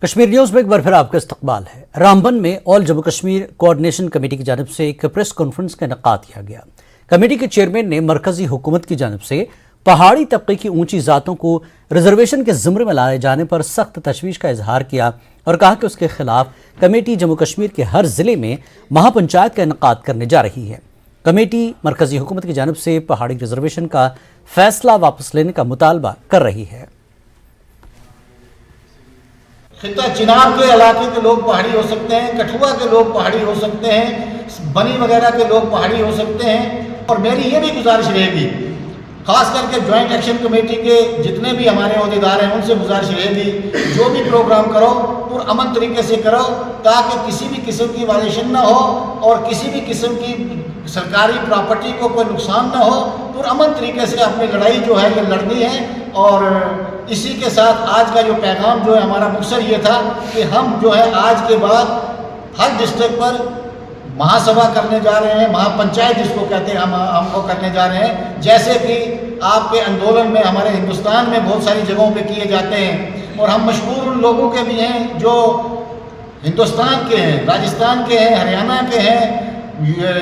Kashmir news میں ایک بار پھر آپ کا استقبال ہے۔ رامبن میں آل جموں کشمیر کوآرڈینیشن کمیٹی کی جانب سے ایک پریس کانفرنس کا انعقاد کیا گیا۔ کمیٹی کے چیئرمین نے مرکزی حکومت کی جانب سے پہاڑی طبقے کی اونچی ذاتوں کو ریزرویشن کے زمرے میں لائے جانے پر سخت تشویش کا اظہار کیا اور کہا کہ اس کے خلاف کمیٹی جموں کشمیر کے ہر ضلع میں مہا پنچایت کا انعقاد کرنے جا رہی ہے۔ کمیٹی مرکزی حکومت کی جانب سے پہاڑی ریزرویشن کا فیصلہ واپس لینے کا مطالبہ کر رہی ہے۔ خطہ چناب کے علاقے کے لوگ پہاڑی ہو سکتے ہیں، کٹھوا کے لوگ پہاڑی ہو سکتے ہیں، بنی وغیرہ کے لوگ پہاڑی ہو سکتے ہیں۔ اور میری یہ بھی گزارش رہے گی، خاص کر کے جوائنٹ ایکشن کمیٹی کے جتنے بھی ہمارے عہدیدار ہیں ان سے گزارش رہے گی، جو بھی پروگرام کرو پرامن طریقے سے کرو تاکہ کسی بھی قسم کی وائلیشن نہ ہو اور کسی بھی قسم کی سرکاری پراپرٹی کو کوئی نقصان نہ ہو۔ پرامن طریقے سے اپنی لڑائی جو ہے یہ لڑنی ہے۔ اور اسی کے ساتھ آج کا جو پیغام جو ہے ہمارا مقصد یہ تھا کہ ہم جو ہے آج کے بعد ہر ڈسٹرکٹ پر مہا سبھا کرنے جا رہے ہیں، مہا پنچایت جس کو کہتے ہیں ہم کو کرنے جا رہے ہیں، جیسے کہ آپ کے اندولن میں ہمارے ہندوستان میں بہت ساری جگہوں پہ کیے جاتے ہیں۔ اور ہم مشہور ان لوگوں کے بھی ہیں جو ہندوستان کے ہیں، راجستھان کے ہیں، ہریانہ کے ہیں،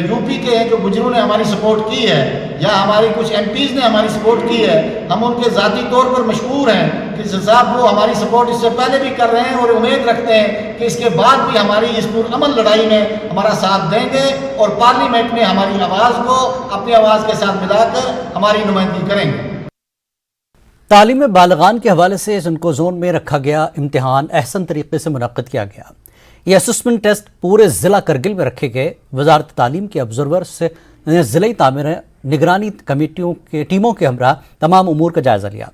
یو پی کے ہیں، جو گجروں نے ہماری سپورٹ کی ہے یا ہماری کچھ ایم پیز نے ہماری سپورٹ کی ہے۔ ہم ان کے ذاتی طور پر مشہور ہیں کہ صاحب وہ ہماری سپورٹ اس سے پہلے بھی کر رہے ہیں اور امید رکھتے ہیں کہ اس کے بعد بھی ہماری اس پرامن لڑائی میں ہمارا ساتھ دیں گے اور پارلیمنٹ میں ہماری آواز کو اپنی آواز کے ساتھ ملا کر ہماری نمائندگی کریں گے۔ تعلیم بالغان کے حوالے سے زنکو زون میں رکھا گیا امتحان احسن طریقے سے منعقد کیا گیا۔ یہ اسسمنٹ ٹیسٹ پورے ضلع کرگل میں رکھے گئے۔ وزارت تعلیم کے آبزرورز نے ضلعی تعمیر نگرانی کمیٹیوں کے ٹیموں کے ہمراہ تمام امور کا جائزہ لیا۔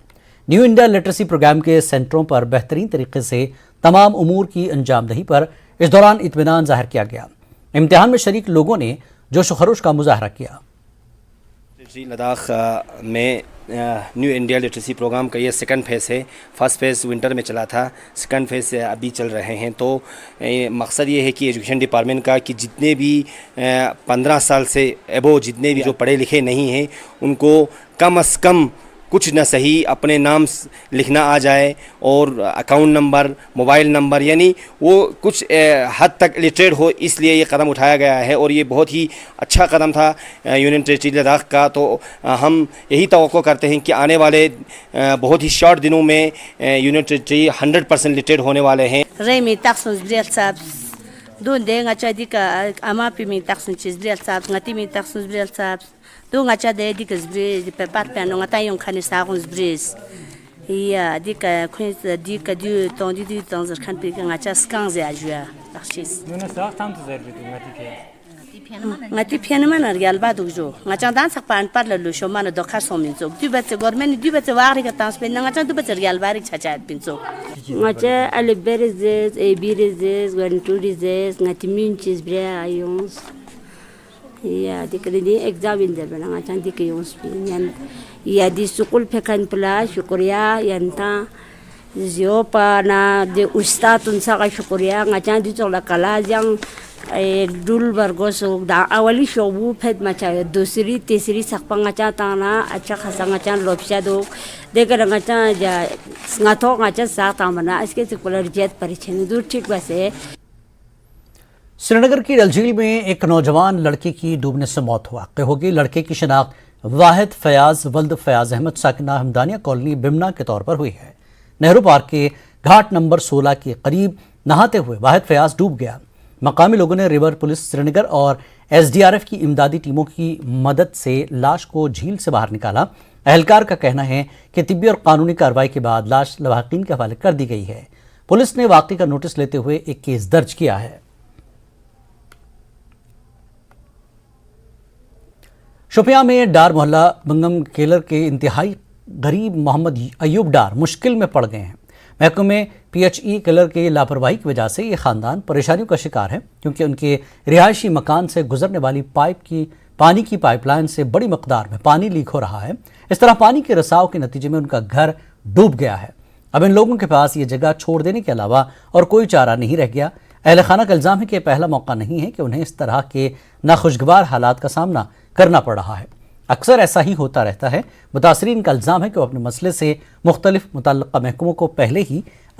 نیو انڈیا لٹریسی پروگرام کے سینٹروں پر بہترین طریقے سے تمام امور کی انجام دہی پر اس دوران اطمینان ظاہر کیا گیا۔ امتحان میں شریک لوگوں نے جوش و خروش کا مظاہرہ کیا۔ لداخ میں نیو انڈیا لٹریسی پروگرام کا یہ سیکنڈ فیز ہے۔ فرسٹ فیز ونٹر میں چلا تھا، سیکنڈ فیز ابھی چل رہے ہیں۔ تو مقصد یہ ہے کہ ایجوکیشن ڈپارٹمنٹ کا کہ جتنے بھی 15 سال سے ابو جتنے بھی جو پڑھے لکھے نہیں ہیں ان کو کم از کم کچھ نہ صحیح اپنے نام لکھنا آ جائے اور اکاؤنٹ نمبر، موبائل نمبر، یعنی وہ کچھ حد تک لٹریٹ ہو، اس لیے یہ قدم اٹھایا گیا ہے اور یہ بہت ہی اچھا قدم تھا یونین ٹیریٹری لداخ کا۔ تو ہم یہی توقع کرتے ہیں کہ آنے والے بہت ہی شارٹ دنوں میں یونین ٹیریٹری 100% لٹریٹ ہونے والے ہیں۔ رمی تقسیم بریل صاحب دون دے گا چادی کا اما پی میں تقسیم چیز بریل صاحب غتی میں تقسیم بریل صاحب دون گا چادی دیکھ بریز پہ بات پہ نو غتا یوں کھانے ساغون بریز یا دیکھ کوئنس دیکھ دیو تون دیو تون زر کھان پہ گا چا سکان زیا جوا بخشیس غتی پیانو من ریال بادو جو غچا دان سق پان پر للو شو من دو کار سومین زو دیو بچ گورمنٹ دیو بچ واغری کا تانس پہ غچا دو بچ ریال باری چاچا بین زو غچا ال بیرزز ای بیرزز ون ٹو ریزز غتی مین چیز برا ایونس یا دیکھ دی ایگزامین دے بنا غچا دیکھ یونس پین یا دی سکول پھکن پلا شکریہ ینتا زیو پانا دی استاد ان سا شکریہ غچا دی چلا کلا جان دول برگوسو دا اولی شوبو پھد مچا دوسری تیسری سقپا غچا تانا اچھا خاصا غچا لوپشا دو دیکھ غچا جا سنگاتو غچا ساتا منا اس کے سکولر جیت پریچھن دور ٹھیک بسے۔ سری نگر کی ڈل جھیل میں ایک نوجوان لڑکے کی ڈوبنے سے موت واقع ہوگی۔ لڑکے کی شناخت واحد فیاض ولد فیاض احمد ساکنہ ہمدانیہ کالونی بمنا کے طور پر ہوئی ہے۔ نہرو پارک کے گھاٹ نمبر 16 کے قریب نہاتے ہوئے واحد فیاض ڈوب گیا۔ مقامی لوگوں نے ریور پولیس سری نگر اور SDRF کی امدادی ٹیموں کی مدد سے لاش کو جھیل سے باہر نکالا۔ اہلکار کا کہنا ہے کہ طبی اور قانونی کارروائی کے بعد لاش لواحقین کے حوالے کر دی گئی ہے۔ پولیس نے واقعے کا نوٹس لیتے ہوئے ایک کیس درج کیا ہے۔ شوپیاں میں ڈار محلہ بنگم کیلر کے انتہائی غریب محمد ایوب ڈار مشکل میں پڑ گئے ہیں۔ محکمہ PHE کلر کے لاپرواہی کی وجہ سے یہ خاندان پریشانیوں کا شکار ہے، کیونکہ ان کے رہائشی مکان سے گزرنے والی پانی کی پائپ لائن سے بڑی مقدار میں پانی لیک ہو رہا ہے۔ اس طرح پانی کے رساؤ کے نتیجے میں ان کا گھر ڈوب گیا ہے۔ اب ان لوگوں کے پاس یہ جگہ چھوڑ دینے کے علاوہ اور کوئی چارہ نہیں رہ گیا۔ اہل خانہ کا الزام ہے کہ پہلا موقع نہیں ہے کہ انہیں اس طرح کے ناخوشگوار حالات کا سامنا کرنا پڑ رہا ہے۔ اکثر ایسا ہی ہوتا رہتا ہے۔ متاثرین کا الزام ہے کہ وہ اپنے مسئلے سے مختلف متعلقہ محکموں کو پہلے ہی